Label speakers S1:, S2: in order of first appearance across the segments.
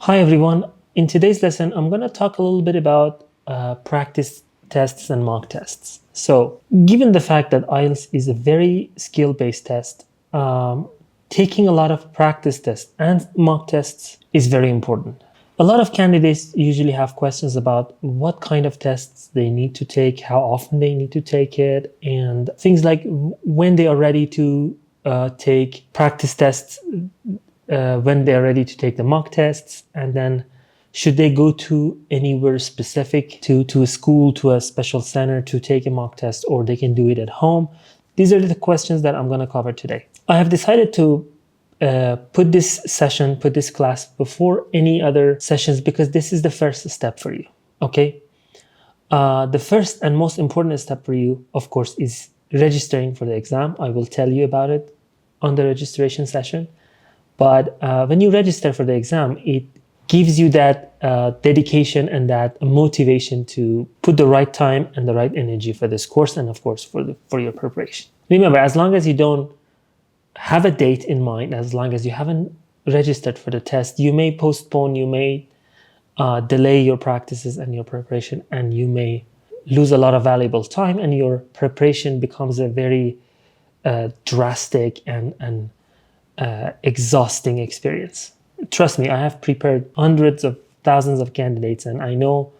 S1: Hi everyone. In today's lesson, I'm going to talk a little bit about practice tests and mock tests. So, given the fact that IELTS is a very skill-based test, taking a lot of practice tests and mock tests is very important. A lot of candidates usually have questions about what kind of tests they need to take, how often they need to take it, and things like when they are ready to take practice tests, when they're ready to take the mock tests, and then should they go to anywhere specific, to a school, to a special center to take a mock test, or they can do it at home. These are the questions that I'm going to cover today. I have decided to put this class before any other sessions because this is the first step for you. Okay. The first and most important step for you, of course, is registering for the exam. I will tell you about it on the registration session. But when you register for the exam, it gives you that dedication and that motivation to put the right time and the right energy for this course, and of course for your preparation. Remember, as long as you don't have a date in mind, as long as you haven't registered for the test, you may postpone, you may delay your practices and your preparation, and you may lose a lot of valuable time, and your preparation becomes a very drastic and exhausting experience. Trust me, I have prepared hundreds of thousands of candidates, and I know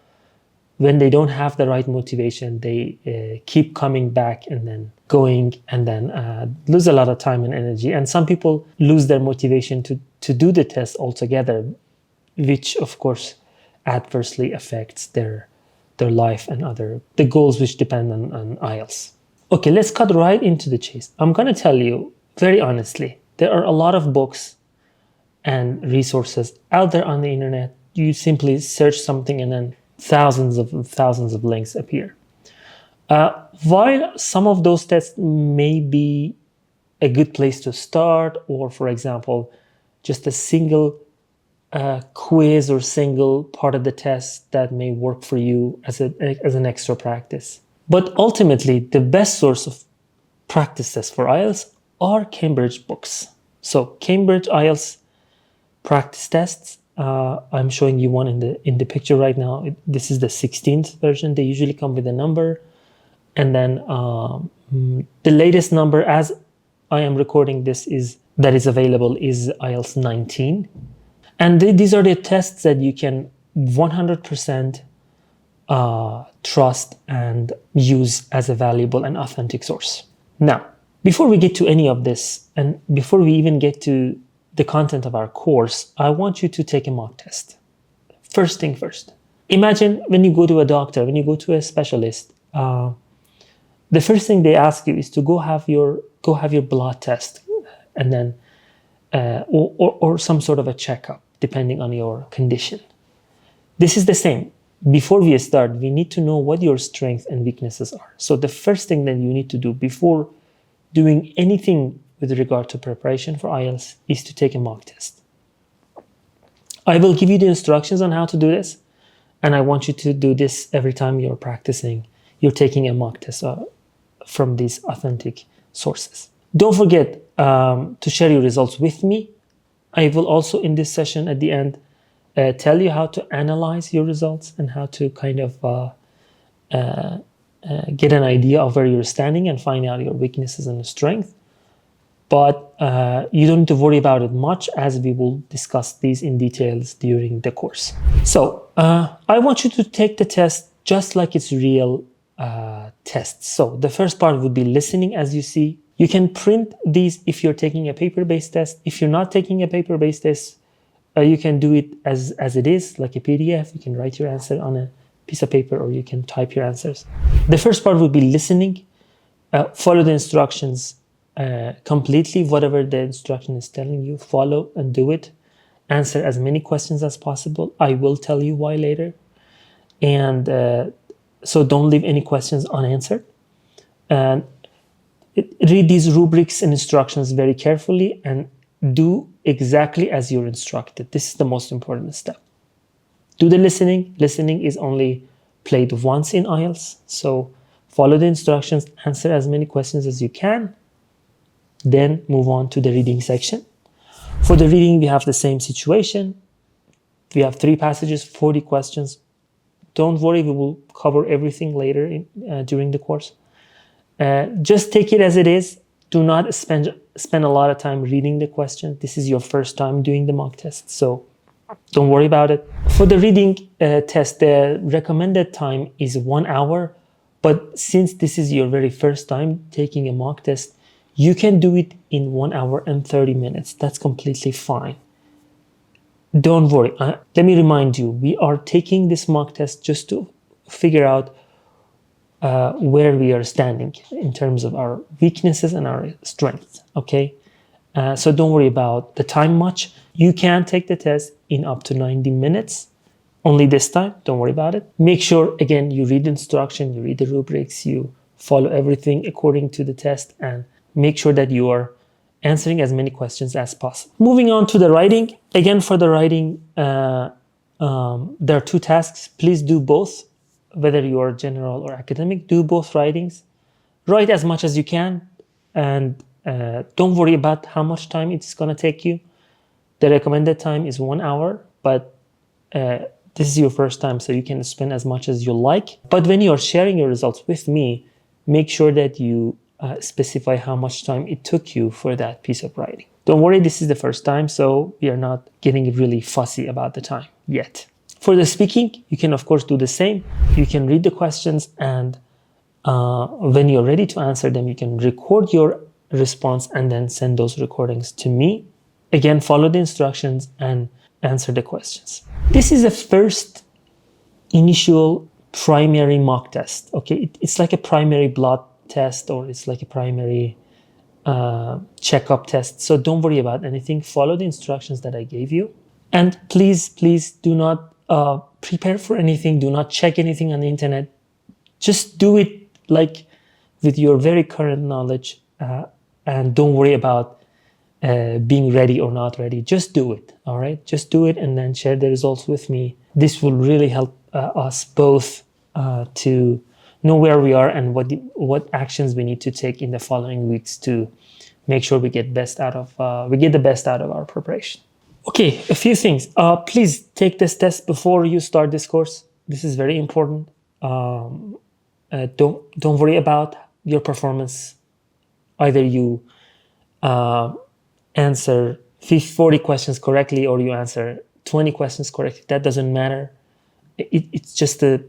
S1: when they don't have the right motivation, they keep coming back and then going and then lose a lot of time and energy. And some people lose their motivation to do the test altogether, which of course adversely affects their life and the goals which depend on IELTS. Okay, let's cut right into the chase. I'm going to tell you very honestly, there are a lot of books and resources out there on the internet. You simply search something and then thousands of links appear. While some of those tests may be a good place to start, or for example, just a single quiz or single part of the test that may work for you as an extra practice. But ultimately, the best source of practice tests for IELTS are Cambridge books. So Cambridge IELTS practice tests. I'm showing you one in the picture right now. This is the 16th version. They usually come with a number, and then the latest number, as I am recording this, that is available is IELTS 19, and these are the tests that you can 100% trust and use as a valuable and authentic source. Now, before we get to any of this, and before we even get to the content of our course, I want you to take a mock test. First thing first. Imagine when you go to a doctor, when you go to a specialist, the first thing they ask you is to go have your blood test, and then or some sort of a checkup, depending on your condition. This is the same. Before we start, we need to know what your strengths and weaknesses are. So the first thing that you need to do before doing anything with regard to preparation for IELTS is to take a mock test. I will give you the instructions on how to do this, and I want you to do this every time you're practicing, you're taking a mock test from these authentic sources. Don't forget to share your results with me. I will also, in this session at the end, tell you how to analyze your results and how to kind of get an idea of where you're standing and find out your weaknesses and strengths. But you don't need to worry about it much, as we will discuss these in details during the course. So I want you to take the test just like it's real tests. So the first part would be listening, as you see. You can print these if you're taking a paper-based test. If you're not taking a paper-based test, you can do it as it is, like a PDF. You can write your answer on a piece of paper, or you can type your answers. The first part would be listening. Follow the instructions completely. Whatever the instruction is telling you, follow and do it. Answer as many questions as possible. I will tell you why later. And so don't leave any questions unanswered. And read these rubrics and instructions very carefully and do exactly as you're instructed. This is the most important step. Do the listening. Listening is only played once in IELTS. So follow the instructions, answer as many questions as you can, then move on to the reading section. For the reading, we have the same situation. We have 3 passages, 40 questions. Don't worry, we will cover everything later during the course. Just take it as it is. Do not spend a lot of time reading the question. This is your first time doing the mock test, so don't worry about it. For the reading test, the recommended time is 1 hour. But since this is your very first time taking a mock test, you can do it in 1 hour and 30 minutes. That's completely fine. Don't worry. Let me remind you, we are taking this mock test just to figure out where we are standing in terms of our weaknesses and our strengths, okay? So don't worry about the time much. You can take the test in up to 90 minutes. Only this time, don't worry about it. Make sure, again, you read the instruction, you read the rubrics, you follow everything according to the test, and make sure that you are answering as many questions as possible. Moving on to the writing. Again, for the writing, there are 2 tasks. Please do both. Whether you are general or academic, do both writings. Write as much as you can, and don't worry about how much time it's going to take you. The recommended time is 1 hour, but this is your first time, so you can spend as much as you like. But when you are sharing your results with me, make sure that you specify how much time it took you for that piece of writing. Don't worry, this is the first time, so we are not getting really fussy about the time yet. For the speaking, you can of course do the same. You can read the questions, and when you're ready to answer them, you can record your response and then send those recordings to me. Again, follow the instructions and answer the questions. This is the first initial primary mock test. Okay, it's like a primary blood test, or it's like a primary checkup test. So don't worry about anything. Follow the instructions that I gave you. And please do not prepare for anything. Do not check anything on the internet. Just do it like with your very current knowledge, and don't worry about being ready or not ready. Just do it, all right? Just do it and then share the results with me. This will really help us both to know where we are and what actions we need to take in the following weeks to make sure we get the best out of our preparation. Okay, a few things. Please take this test before you start this course. This is very important. Don't worry about your performance. Either you answer 40 questions correctly or you answer 20 questions correctly. That doesn't matter. It's just a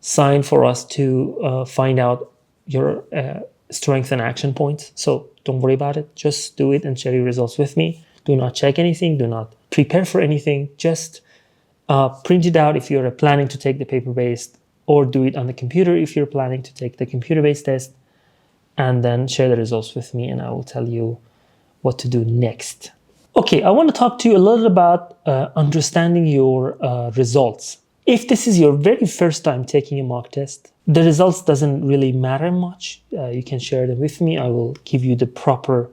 S1: sign for us to find out your strength and action points. So don't worry about it. Just do it and share your results with me. Do not check anything. Do not prepare for anything. Just print it out if you're planning to take the paper-based, or do it on the computer if you're planning to take the computer-based test, and then share the results with me and I will tell you what to do next. Okay, I want to talk to you a little about understanding your results. If this is your very first time taking a mock test, the results doesn't really matter much. You can share them with me. I will give you the proper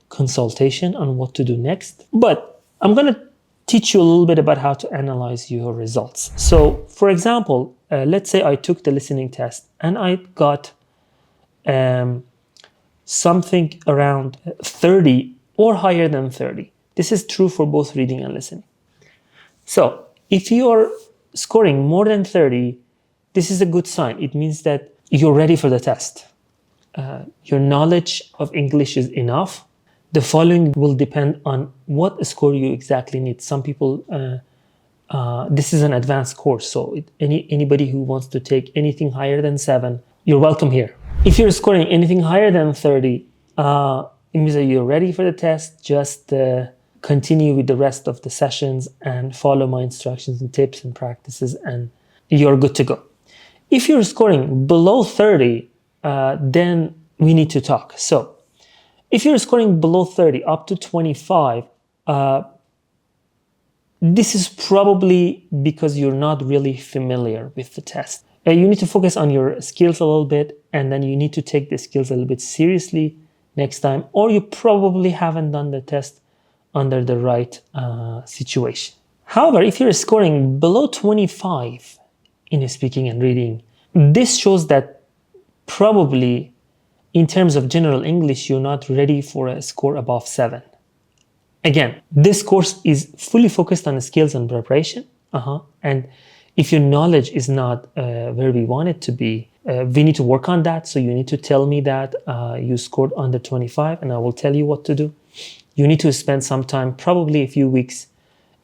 S1: consultation on what to do next. But I'm going to teach you a little bit about how to analyze your results. So, for example, let's say I took the listening test and I got something around 30 or higher than 30. This is true for both reading and listening. So, if you're scoring more than 30, this is a good sign. It means that you're ready for the test. Your knowledge of English is enough. The following will depend on what score you exactly need. Some people, this is an advanced course, so anybody who wants to take anything higher than 7, you're welcome here. If you're scoring anything higher than 30, it means that you're ready for the test. Just continue with the rest of the sessions and follow my instructions and tips and practices, and you're good to go. If you're scoring below 30, then we need to talk. So, if you're scoring below 30 up to 25, this is probably because you're not really familiar with the test. You need to focus on your skills a little bit, and then you need to take the skills a little bit seriously next time, or you probably haven't done the test under the right situation. However, if you're scoring below 25 in speaking and reading, this shows that probably in terms of general English, you're not ready for a score above 7. Again, this course is fully focused on skills and preparation. And if your knowledge is not where we want it to be, we need to work on that. So you need to tell me that you scored under 25, and I will tell you what to do. You need to spend some time, probably a few weeks,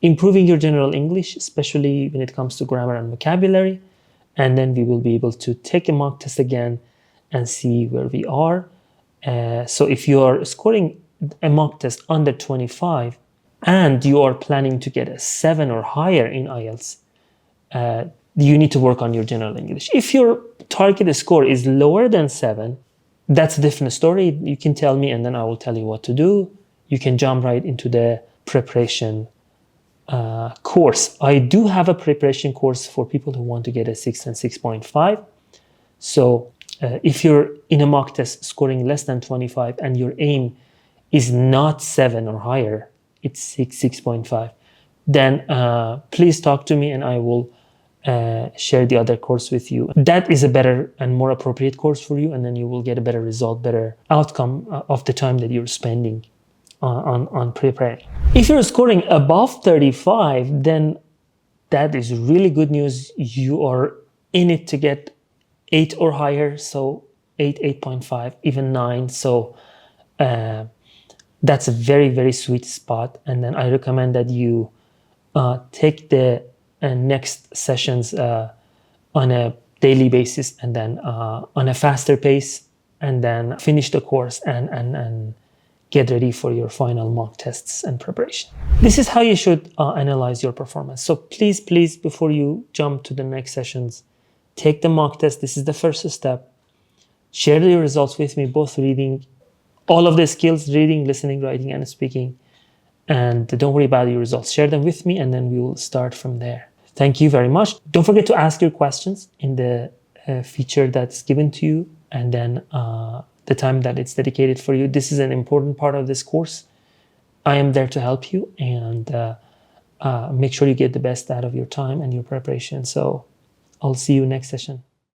S1: improving your general English, especially when it comes to grammar and vocabulary. And then we will be able to take a mock test again and see where we are. So if you are scoring a mock test under 25 and you are planning to get a 7 or higher in IELTS, you need to work on your general English. If your target score is lower than 7, that's a different story. You can tell me, and then I will tell you what to do. You can jump right into the preparation course. I do have a preparation course for people who want to get a 6 and 6.5. So if you're in a mock test scoring less than 25 and your aim is not 7 or higher, it's 6, 6.5, then please talk to me and I will share the other course with you. That is a better and more appropriate course for you, and then you will get a better result, better outcome of the time that you're spending on preparing. If you're scoring above 35, then that is really good news. You are in it to get 8 or higher, so 8, 8.5, even 9. So that's a very, very sweet spot. And then I recommend that you take the next sessions on a daily basis, and then on a faster pace, and then finish the course and get ready for your final mock tests and preparation. This is how you should analyze your performance. So please, before you jump to the next sessions, take the mock test. This is the first step. Share your results with me, both reading, all of the skills, reading, listening, writing, and speaking. And don't worry about your results. Share them with me, and then we will start from there. Thank you very much. Don't forget to ask your questions in the feature that's given to you, and then the time that it's dedicated for you. This is an important part of this course. I am there to help you, and make sure you get the best out of your time and your preparation. So I'll see you next session.